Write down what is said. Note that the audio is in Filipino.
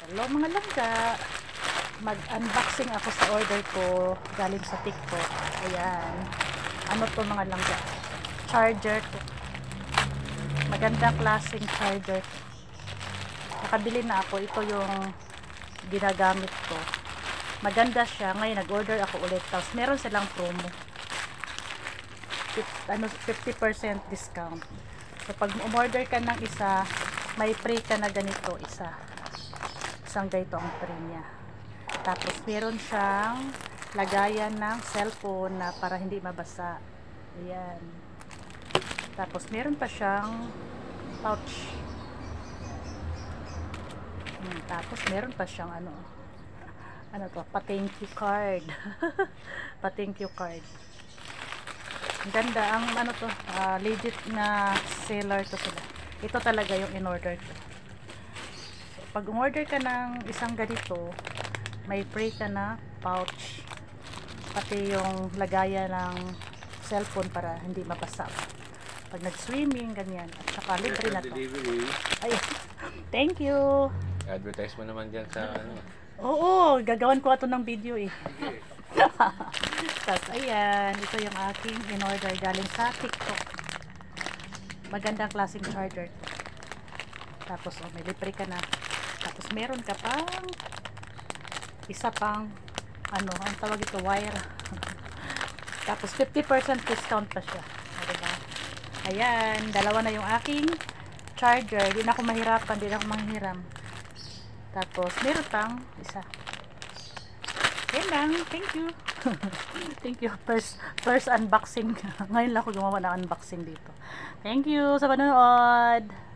Hello mga langga, mag-unboxing ako sa order ko galing sa TikTok. Ayan, ano to mga langga, charger to, magandang klaseng charger to. Nakabili na ako, ito yung ginagamit ko, maganda siya. Ngayon nag-order ako ulit, tapos meron silang promo, 50% discount. So pag umorder ka ng isa, may free ka na ganito isang ganito ang free niya. Tapos meron siyang lagayan ng cellphone na para hindi mabasa. Ayan. Tapos meron pa siyang pouch. Tapos meron pa siyang ano to, pa-thank you card. Pa-thank you card. Ang ganda, ang ano to, legit na seller to sila. Ito talaga yung in-order ko. So, pag umorder ka ng isang ganito, may free ka na pouch, pati yung lagayan ng cellphone para hindi mabasa pag nag-swimming, ganyan. At saka libre na to. Ay, thank you. Advertise mo naman dyan sa ano. Oo, gagawan ko ito ng video eh. Tapos ayan, ito yung aking in-order galing sa TikTok. Magandang klaseng charger. Tapos may libre ka na. Tapos meron ka pang isa pang ano, ang tawag ito, wire. Tapos 50% discount pa siya. Diba? Ayan, dalawa na yung aking charger. Di na ako mahirapan, di na ako manghiram. Tapos meron pang isa. Yan lang, thank you. Thank you. First unboxing. Ngayon lang ako gumawa ng unboxing dito. Thank you sa panonood.